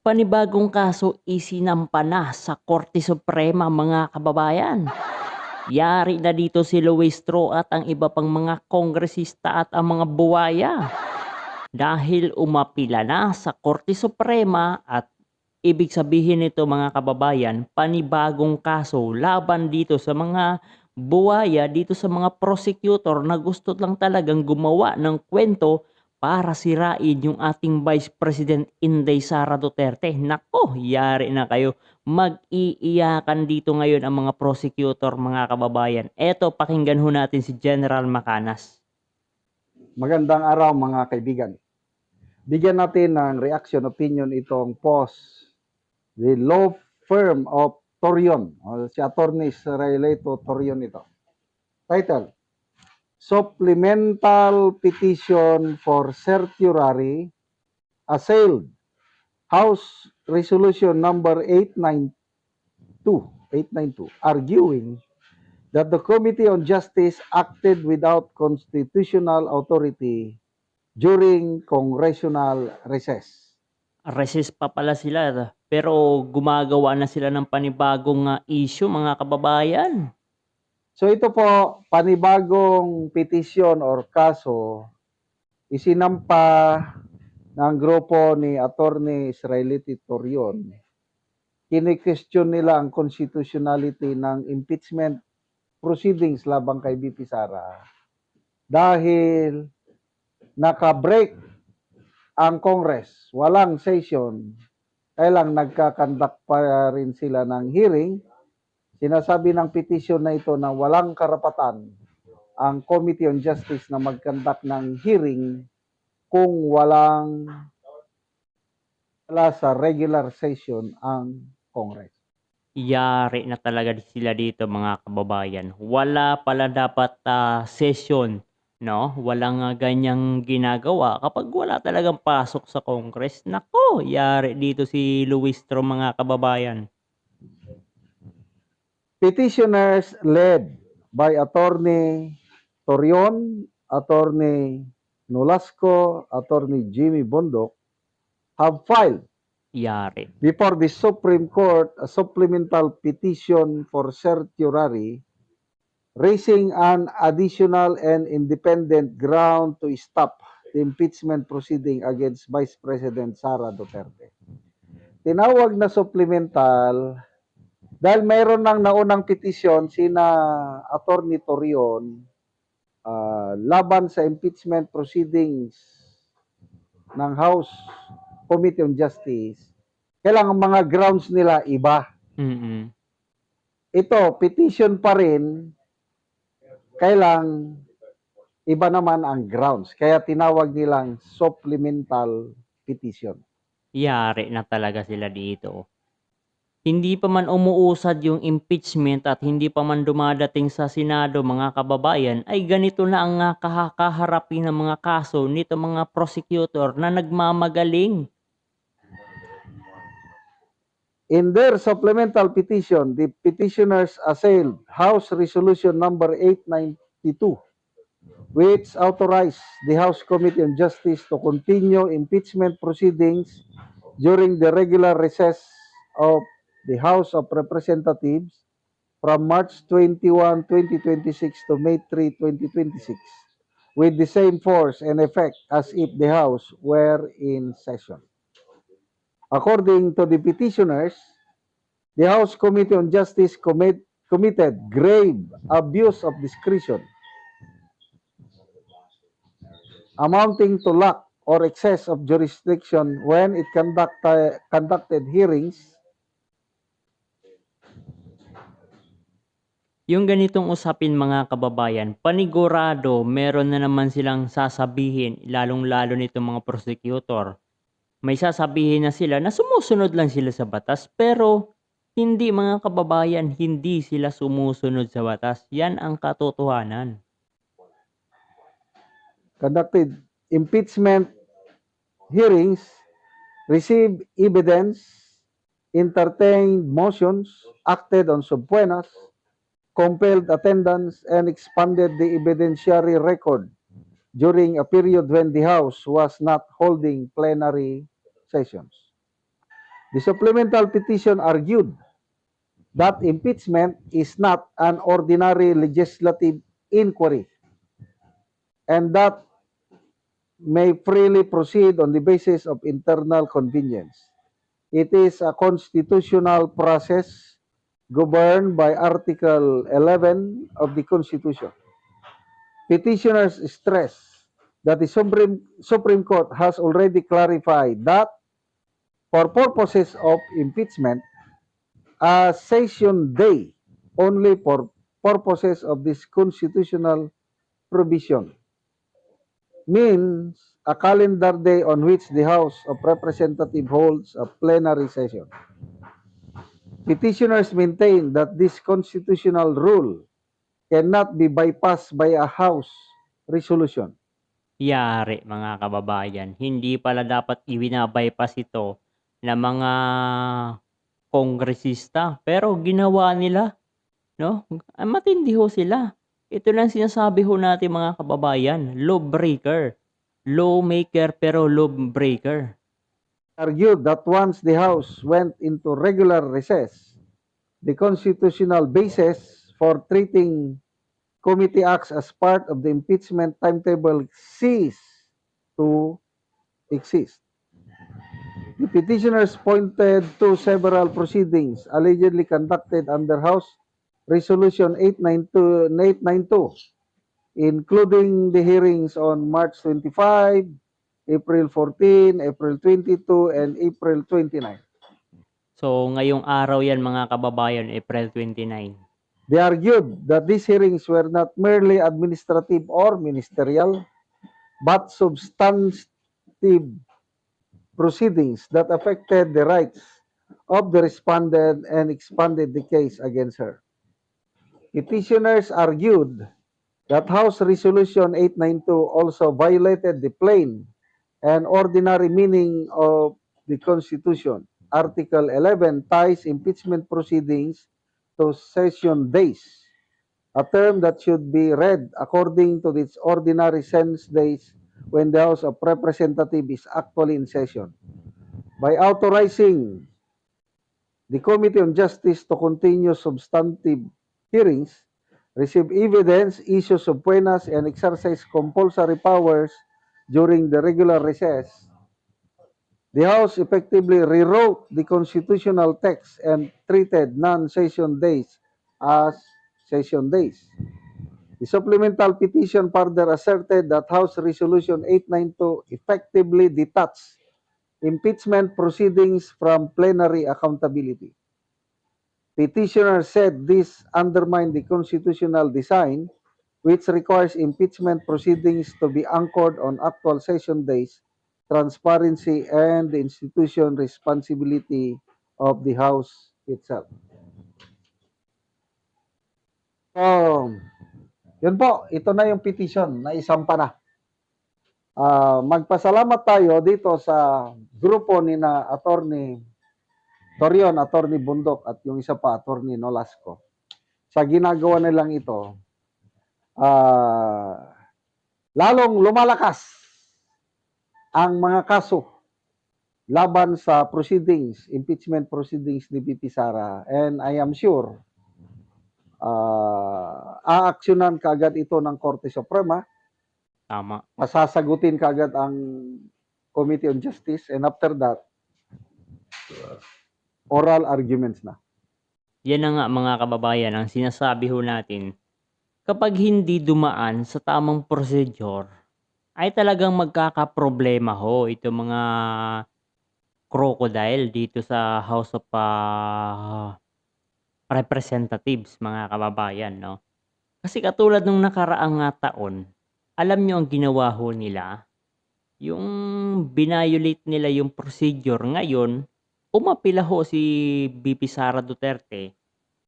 Panibagong kaso isinampa na sa Korte Suprema mga kababayan. Yari na dito si Luistro at ang iba pang mga kongresista at ang mga buwaya. Dahil umapila na sa Korte Suprema at ibig sabihin nito mga kababayan, panibagong kaso laban dito sa mga buwaya, dito sa mga prosecutor na gusto lang talagang gumawa ng kwento para sirain yung ating Vice President Inday Sara Duterte. Nako, yari na kayo. Mag-iiyakan dito ngayon ang mga prosecutor mga kababayan. Eto, pakinggan ho natin si General Macanas. Magandang araw mga kaibigan. Bigyan natin ng reaction opinion itong post the law firm of Torion, si Attorney Israelito Torion ito. Title, Supplemental Petition for Certiorari Assailed House Resolution number 892, arguing that the Committee on Justice acted without constitutional authority during congressional recess. Recess pa pala sila, pero gumagawa na sila ng panibagong issue mga kababayan. So ito po, panibagong petition or kaso, isinampa ng grupo ni Attorney Israelito Torion. Kini-question nila ang constitutionality ng impeachment proceedings labang kay BP Sara dahil naka-break ang Congress, walang session, kailang nagkakandak pa rin sila ng hearing. Sinasabi ng petition na ito na walang karapatan ang Committee on Justice na magkandak ng hearing kung wala sa regular session ang Congress. Yari na talaga sila dito mga kababayan. Wala pala dapat session, no? Walang ganyang ginagawa kapag wala talagang pasok sa Congress. Nako, yari dito si Luistro mga kababayan. Petitioners led by Attorney Torion, Attorney Nolasco, Attorney Jimmy Bondok have filed Yari. before the Supreme Court a supplemental petition for certiorari raising an additional and independent ground to stop the impeachment proceeding against Vice President Sara Duterte. Tinawag na supplemental dahil mayroon ng naunang petisyon sina Attorney Torion laban sa impeachment proceedings ng House Committee on Justice. Kailangan mga grounds nila iba. Ito, petition pa rin, kailang iba naman ang grounds. Kaya tinawag nilang supplemental petition. Yari na talaga sila dito. Hindi pa man umuusad yung impeachment at hindi pa man dumadating sa Senado mga kababayan, ay ganito na ang kaharapin ng mga kaso nito mga prosecutor na nagmamagaling. In their supplemental petition, the petitioners assailed House Resolution number 892, which authorized the House Committee on Justice to continue impeachment proceedings during the regular recess of the House of Representatives from March 21, 2026 to May 3, 2026, with the same force and effect as if the House were in session. According to the petitioners, the House Committee on Justice committed grave abuse of discretion amounting to lack or excess of jurisdiction when it conducted hearings. Yung ganitong usapin mga kababayan, panigurado meron na naman silang sasabihin, lalong-lalo nitong mga prosecutor. May sasabihin na sila na sumusunod lang sila sa batas, pero hindi mga kababayan, hindi sila sumusunod sa batas. Yan ang katotohanan. Conducted impeachment hearings, received evidence, entertained motions, acted on subpoenas, compelled attendance, and expanded the evidentiary record during a period when the House was not holding plenary sessions. The supplemental petition argued that impeachment is not an ordinary legislative inquiry and that may freely proceed on the basis of internal convenience. It is a constitutional process governed by Article 11 of the Constitution. Petitioners stress that the Supreme Court has already clarified that for purposes of impeachment, a session day only for purposes of this constitutional provision means a calendar day on which the House of Representatives holds a plenary session. Petitioners maintain that this constitutional rule cannot be bypassed by a House resolution. Yari mga kababayan, hindi pala dapat ibinabypass ito ng mga kongresista, pero ginawa nila, no? Matindi ho sila. Ito lang sinasabi ho natin mga kababayan, lawbreaker. Lawmaker pero lawbreaker. Argued that once the House went into regular recess, the constitutional basis for treating committee acts as part of the impeachment timetable cease to exist. The petitioners pointed to several proceedings allegedly conducted under House Resolution 892, including the hearings on March 25, April 14, April 22, and April 29. So ngayong araw yan mga kababayan, April 29. They argued that these hearings were not merely administrative or ministerial, but substantive proceedings that affected the rights of the respondent and expanded the case against her. Petitioners argued that House Resolution 892 also violated the plain and ordinary meaning of the Constitution. Article 11 ties impeachment proceedings to session days, a term that should be read according to its ordinary sense days when the House of Representatives is actually in session. By authorizing the Committee on Justice to continue substantive hearings, receive evidence, issue subpoenas, and exercise compulsory powers during the regular recess, the House effectively rewrote the constitutional text and treated non-session days as session days. The supplemental petition further asserted that House Resolution 892 effectively detached impeachment proceedings from plenary accountability. Petitioners said this undermined the constitutional design, which requires impeachment proceedings to be anchored on actual session days, transparency, and the institution responsibility of the House itself. So, yun po, ito na yung petition na isampa na. Magpasalamat tayo dito sa grupo ni na Attorney Torion, Attorney Bundok, at yung isa pa, Attorney Nolasco. Sa ginagawa nilang ito, lalong lumalakas ang mga kaso laban sa proceedings, impeachment proceedings ni VP Sara. And I am sure, aaksyonan kaagad ito ng Korte Suprema. Tama. Masasagutin kaagad ang Committee on Justice, and after that, oral arguments na. Yan na nga mga kababayan, ang sinasabi ho natin, kapag hindi dumaan sa tamang procedure, ay talagang magkakaproblema ho ito mga crocodile dito sa House of Representatives, mga kababayan, no? Kasi katulad nung nakaraang taon, alam nyo ang ginawa ho nila, yung binayolate nila yung procedure. Ngayon, umapila ho si VP Sara Duterte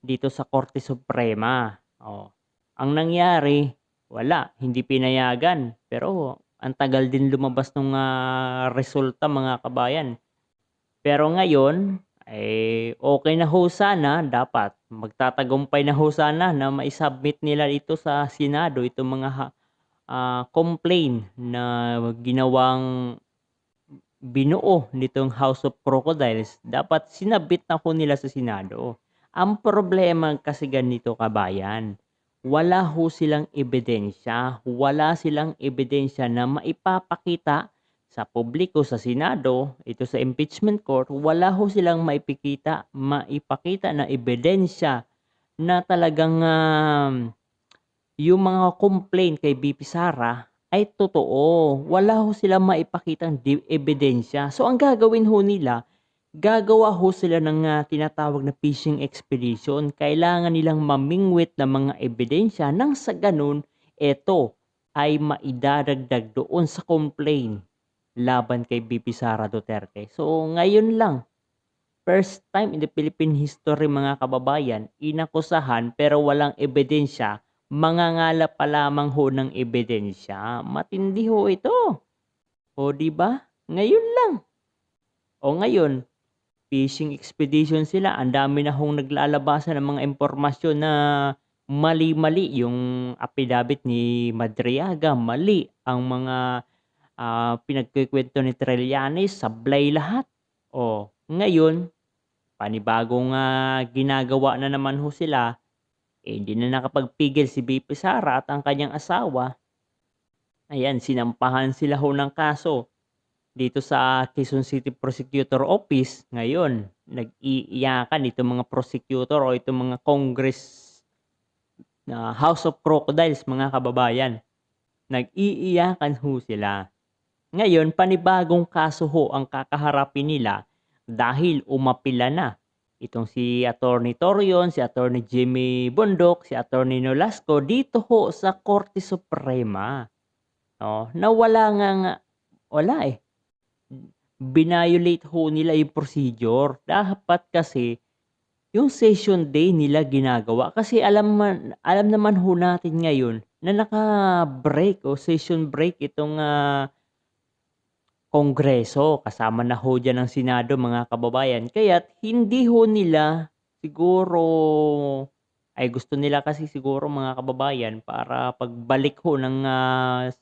dito sa Korte Suprema. Ang nangyari, wala, hindi pinayagan. Pero ang tagal din lumabas ng resulta mga kabayan. Pero ngayon, okay na ho sana, dapat magtatagumpay na ho sana na maisubmit nila ito sa Senado, itong mga complaint na binuo nitong House of Crocodiles, dapat sinabit na ho nila sa Senado. Ang problema kasi ganito kabayan, wala ho silang ebidensya, wala silang ebidensya na maipapakita sa publiko, sa Senado, ito sa impeachment court, wala ho silang maipakita na ebidensya na talagang yung mga complaint kay BP Sara ay totoo. Wala ho silang maipakitang ebidensya. So ang gagawin ho nila, gagawa ho sila ng tinatawag na fishing expedition. Kailangan nilang mamingwit ng mga ebidensya nang sa ganun, ito ay maidadagdag doon sa complaint laban kay BP Sara Duterte. So ngayon lang, first time in the Philippine history mga kababayan, inakusahan pero walang ebidensya, mangangalap pa lamang ho ng ebidensya. Matindi ho ito. O di ba? Ngayon lang. O ngayon, fishing expedition sila. Ang dami na hong naglalabasan ng mga impormasyon na mali-mali. Yung affidavit ni Madriaga, mali. Ang mga pinagkikwento ni Trillanes, sablay lahat. O, ngayon, panibagong ginagawa na naman ho sila, hindi na nakapagpigil si BP Sara at ang kanyang asawa. Ayan, sinampahan sila ho ng kaso dito sa Quezon City Prosecutor Office. Ngayon, nag-iiyakan itong mga prosecutor o itong mga Congress na House of Crocodiles, mga kababayan. Nag-iiyakan ho sila. Ngayon, panibagong kaso ho ang kakaharapin nila dahil umapila na itong si Attorney Torion, si Attorney Jimmy Bondok, si Attorney Nolasco dito ho sa Korte Suprema. Na wala binayolate ho nila yung procedure. Dapat kasi yung session day nila ginagawa kasi alam naman ho natin ngayon na naka-break o session break itong Kongreso, kasama na ho dyan ang Senado mga kababayan. Kaya't hindi ho nila siguro, ay gusto nila kasi siguro mga kababayan para pagbalik ho ng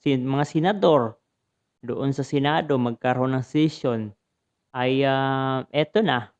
mga senador doon sa Senado, magkaroon ng session, ay eto na,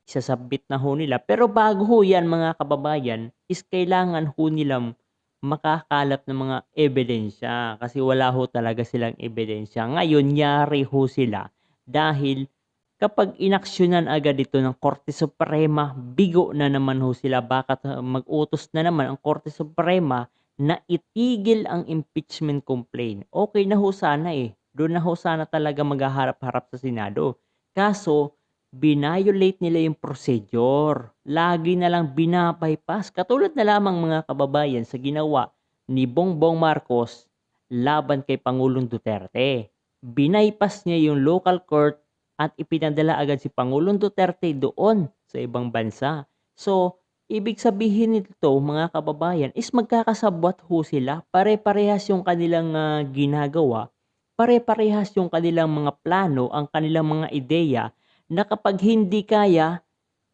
isasabit na ho nila. Pero bago ho yan mga kababayan, is kailangan ho nilang makakalap ng mga ebidensya kasi wala ho talaga silang ebidensya. Ngayon, yari ho sila dahil kapag inaksyonan agad ito ng Korte Suprema, bigo na naman ho sila. Bakit mag-utos na naman ang Korte Suprema na itigil ang impeachment complaint? Okay na ho sana Doon na ho sana talaga maghaharap-harap sa Senado. Kaso, binayolate nila yung procedure. Lagi na lang binabypass. Katulad na lamang mga kababayan sa ginawa ni Bongbong Marcos laban kay Pangulong Duterte. Binaypass niya yung local court at ipinadala agad si Pangulong Duterte doon sa ibang bansa. So, ibig sabihin nito mga kababayan is magkakasabwat ho sila. Pare-parehas yung kanilang ginagawa. Pare-parehas yung kanilang mga plano, ang kanilang mga ideya na kapag hindi kaya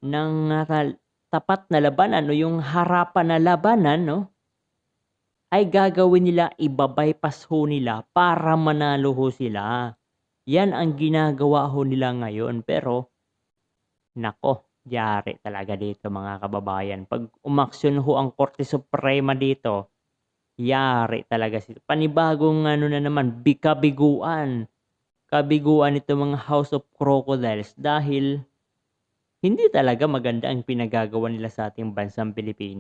ng tapat na labanan o yung harapan na labanan, ay gagawin nila, ibabypass ho nila para manalo ho sila. Yan ang ginagawa ho nila ngayon. Pero, nako, yari talaga dito mga kababayan. Pag umaksyon ho ang Korte Suprema dito, yari talaga sila. Panibagong na naman, kabiguan ito mga House of Crocodiles dahil hindi talaga maganda ang pinagagawa nila sa ating bansang Pilipinas.